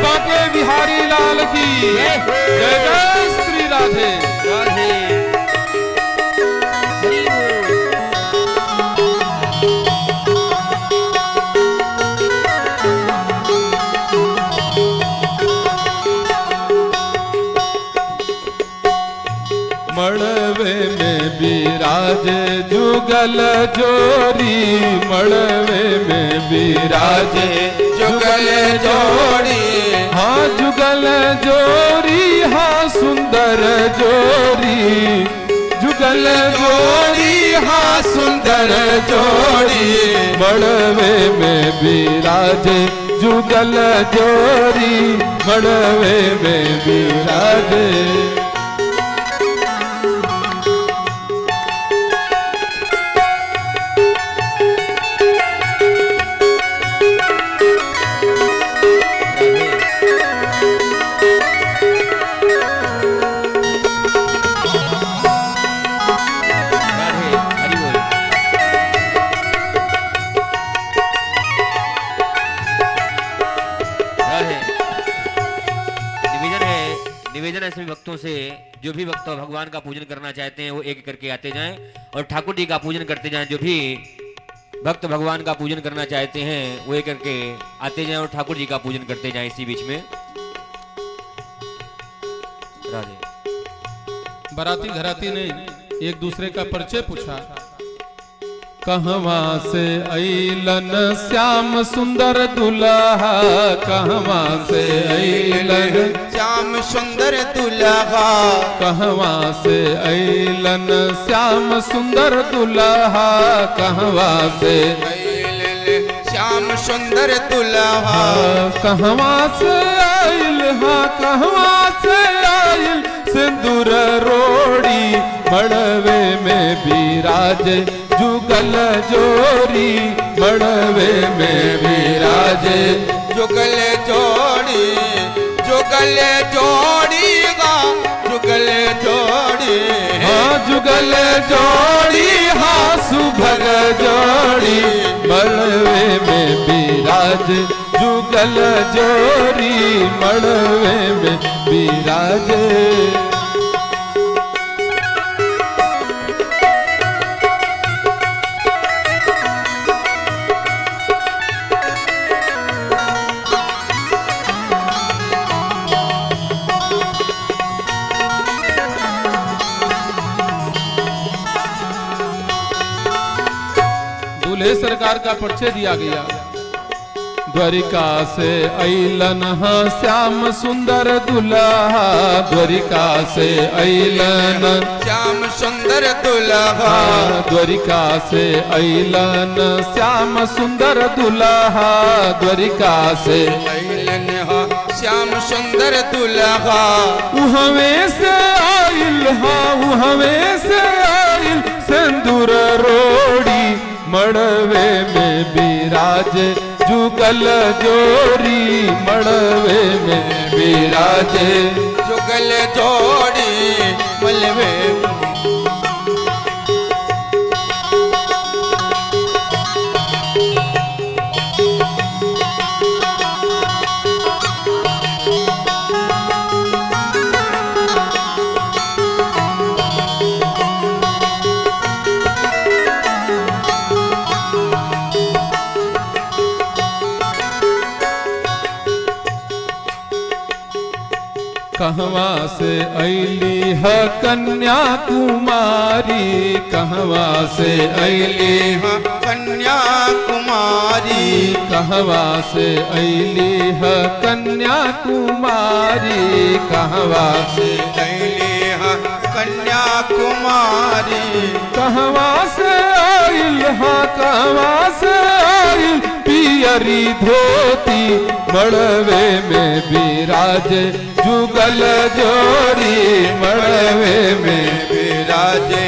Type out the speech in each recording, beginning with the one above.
बांके बिहारी लाल की जय जय श्री राधे राधे। मड़वे में विराजे जुगल जोरी, मड़वे में विराजे जुगल जोड़ी, हाँ जुगल जोरी, हाँ सुंदर जोरी, जुगल जोड़ी, हाँ सुंदर जोड़ी। मड़वे में विराजे जुगल जोरी, मड़वे में विराजे। निवेदन है सभी भक्तों से, जो भी भक्त भगवान का पूजन करना चाहते हैं वो एक करके आते जाएं और ठाकुर जी का पूजन करते जाएं। जो भी भक्त भगवान का पूजन करना चाहते हैं वो एक करके आते जाएं और ठाकुर जी का पूजन करते जाएं। इसी बीच में राधे। बाराती घराती ने एक दूसरे का परिचय पूछा। कहवा से अइलन श्याम सुंदर दुल्हा, कहवा से अइलन श्याम सुंदर दुल्हा, कहवा से अइलन श्याम सुंदर दुल्हा, कहवा से श्याम सुंदर दुल्हा। कहवा से आइल, हाँ कहवा से आइल सिंदूर रोड़ी, मड़वे में विराजे जुगल जोरी, मड़वे में विराजे जुगल जोड़ी, जुगल जोड़ी गा, जुगल जोड़ी, हाँ जुगल जोड़ी, हाँ सुभग जोड़ी। मड़वे में विराजे जुगल जोरी, मड़वे में विराजे। दूल्हे सरकार का परिचय दिया गया। द्वारिका से अइलन श्याम सुंदर दुल्हा, द्वारिका से अइलन श्याम सुंदर दुल्हा, द्वारिका से अइलन श्याम सुंदर दुल्हा, द्वारिका से अइलन श्याम सुंदर दुल्हा। उहवे से आइल, हाँ उहवे से आइल सिंदूर रोड़ी, मड़वे में विराजे जुगल जोरी, मड़वे में विराजे जुगल जोड़ी, मलवे कहवा से अइली है कन्या कुमारी, कहवा से अइली है कन्या कुमारी, कहवा से अइली है कन्या कुमारी, कहवा से अइली है कन्या कुमारी। कहवा से आइल, हाँ कहवा से आइल पियरी धोती, मड़वे में विराजे जुगल जोड़ी, मड़वे में विराजे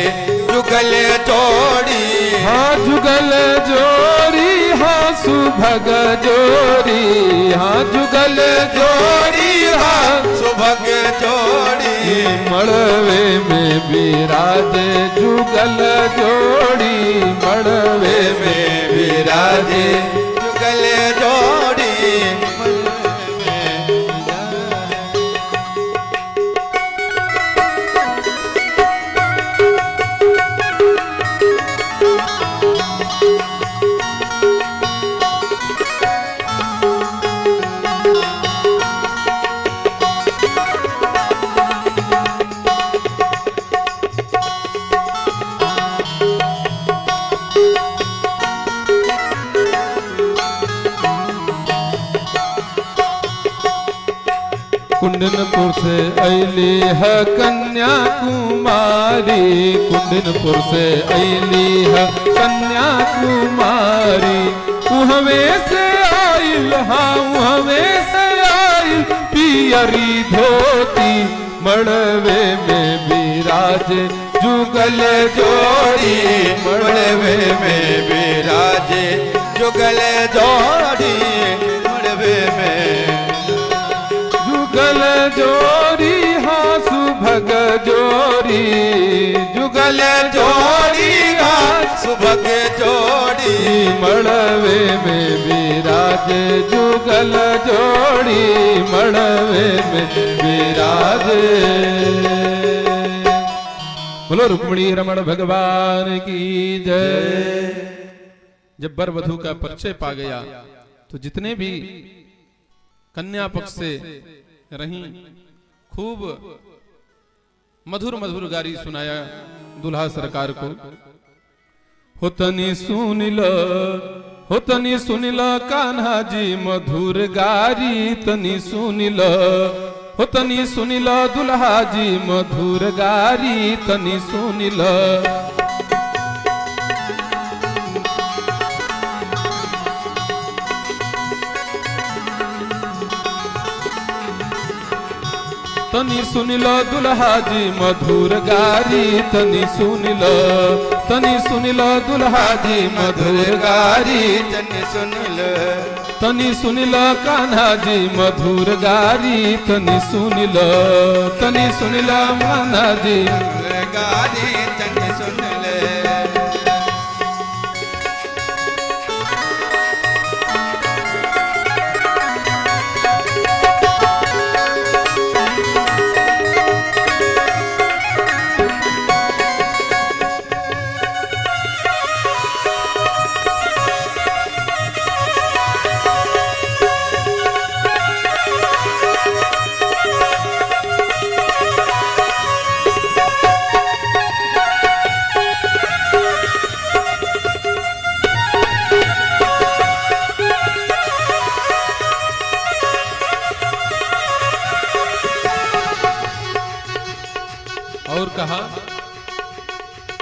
जुगल जोड़ी, हाँ जुगल जोड़ी, हाँ सुभग जोड़ी, हाँ जुगल जोड़ी, हाँ सुभग जोड़ी। मड़वे में विराजे जुगल जोड़ी, मड़वे में विराजे जुगल जोड़ी, कुंडनपुर से अली है कन्याकुमारी, कुंडनपुर से अली है कन्याकुमारी। उहवे से आइल, हाँ उहवे से आइल, पियरी धोती मड़वे में विराज जुगल जोड़ी, मड़वे में विराजे जुगल जोड़ी, मड़वे में जुगल जोड़ी, हाँ सुभग जोड़ी, जुगल जोड़ी हाँ सुभग जोड़ी, मड़वे में विराज जुगल जोड़ी, मड़वे में विराज। बोलो रुक्मिणी रमण भगवान की जय। जब वर वधू का परिचय पा गया तो जितने भी कन्या पक्ष से रही खूब मधुर मधुर गारी सुनाया दुल्हा सरकार को। होतनी सुनिल कान्हा जी मधुर गारी, तनी सुनिल होतनी सुनिल दुल्हा जी मधुर गारी, तनी सुनिल। तनी सुनिल दुल्हा जी मधुर गारी, तनी सुनिल दुल्हा जी मधुर गारी, तनी सुनिल तनी सुनिल कान्हा जी मधुर गारी, तनी सुनिल कान्हा जी गारी, तनी सुनिल। और कहा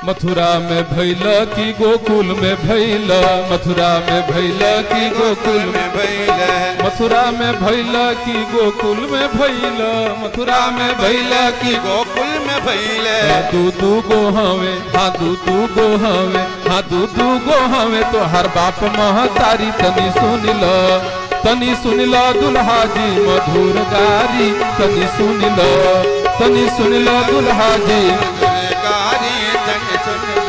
मथुरा में भैला की गोकुल में भैला, मथुरा में भैला की गोकुल में भैला, मथुरा में भैला की गोकुल में भैला, मथुरा में भैला की गोकुल में भैला। दूधू गो हवे, हाँ दूधू गो हवे, हाँ दूधू गो हवे, तो हर बाप महतारी तनी सुनिल दुल्हा जी मधुर गारी, तनी सुनिल दुल्हा जी गारी, तनी सुनिल।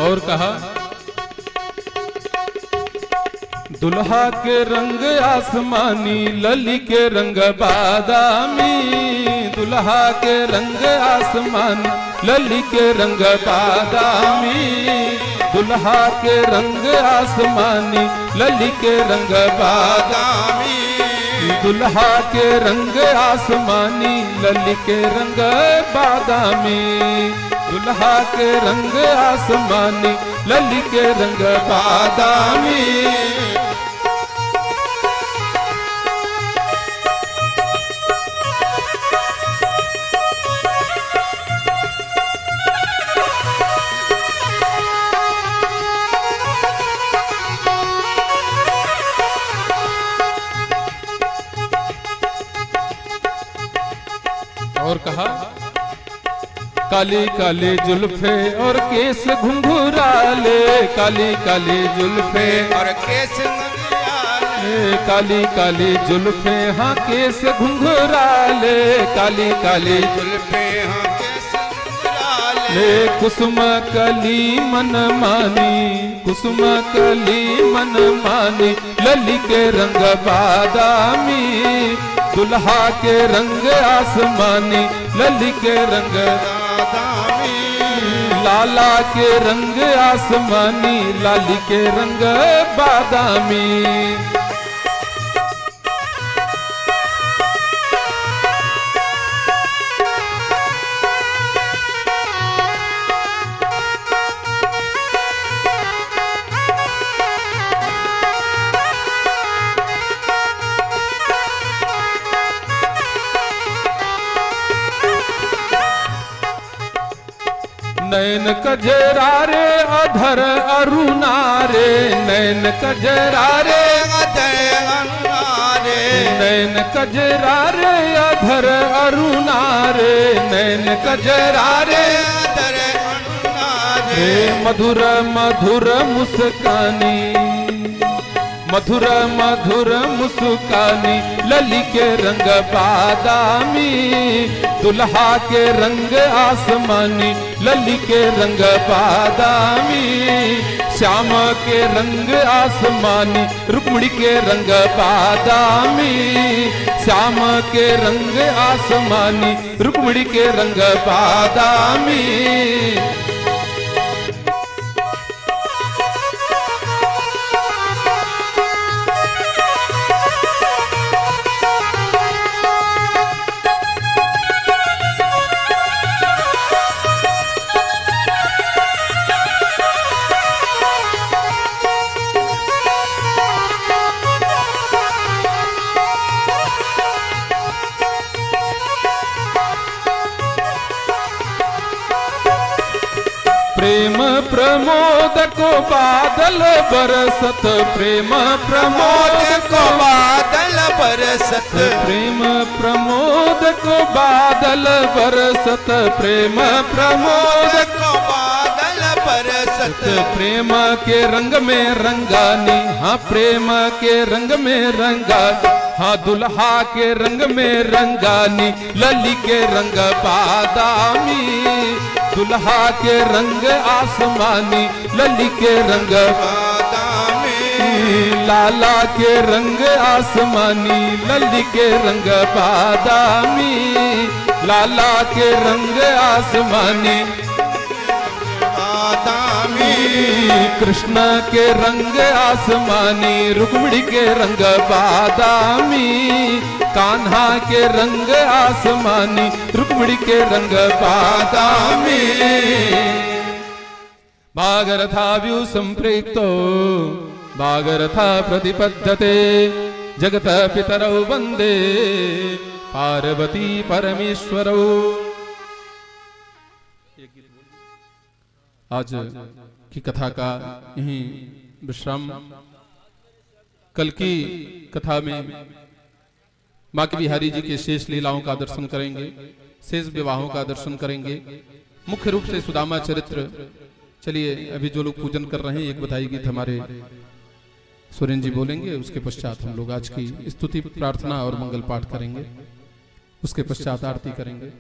और कहा दुल्हा के रंग आसमानी, लली के रंग बादामी, दुल्हा के रंग आसमानी, लली के रंग बादामी, दुल्हा के रंग आसमानी, लली के रंग बादामी, दुल्हा के रंग आसमानी, लली के रंग बादामी, दुल्हा के रंग आसमानी, लली के रंग बादामी। और कहा काली काली जुल्फे और केस घुंघराले, काली काली जुल्फे और केस घुंघराले, काली काली जुल्फे हाँ केस घुंघराले, काली काली जुल्फे हाँ केस घुंघराले। कुसुम कली मन मानी, कुसुम कली मन मानी, लली के रंग बादामी, दुल्हा के रंग आसमानी, लली के रंग बादामी, लाला के रंग आसमानी, लाली के रंग बादामी। नैन कजरा रे अधर अरुणा रे नैन कजरा रे अजय अंगारे नैन कजरा रे अधर अरुणा रे नैन कजरा रे अधर अंगारे रे मधुर मधुर मुस्कानी मधुर मधुर मुस्कानी लली के रंग बादामी दुल्हा के रंग आसमानी लली के रंग बादामी श्याम के रंग आसमानी रुक्मिणी के रंग बादामी श्याम के रंग आसमानी रुक्मिणी के रंग बादामी प्रेम प्रमोद को बादल बरसत प्रेम प्रमोद को बादल बरसत प्रेम प्रमोद को बादल बरसत प्रेम प्रमोद को बादल बरसत प्रेम के रंग में रंगानी हाँ प्रेम के रंग में रंगानी हाँ दुल्हा के रंग में रंगानी लली के रंग बादामी दुल्हा के रंग आसमानी लली के रंग बादामी लाला के रंग आसमानी लली के रंग बादामी लाला के रंग आसमानी बादामी कृष्ण के रंग आसमानी रुक्मिणी के रंग बादामी कान्हा के रंग आसमानी रुक्मिणी के रंग बादामी भागरथाव्यू संप्रेक्तो भागरथा प्रतिपद्यते जगत पितरौ वंदे पार्वती परमेश्वरौ। आज की कथा का यही विश्राम। कल की कथा में माँ के बिहारी जी के शेष लीलाओं का दर्शन करेंगे, शेष विवाहों का दर्शन करेंगे, मुख्य रूप से सुदामा चरित्र। चलिए अभी जो लोग पूजन कर रहे हैं एक बधाई गीत हमारे सुरेन जी बोलेंगे, उसके पश्चात हम लोग आज की स्तुति प्रार्थना और मंगल पाठ करेंगे, उसके पश्चात आरती करेंगे।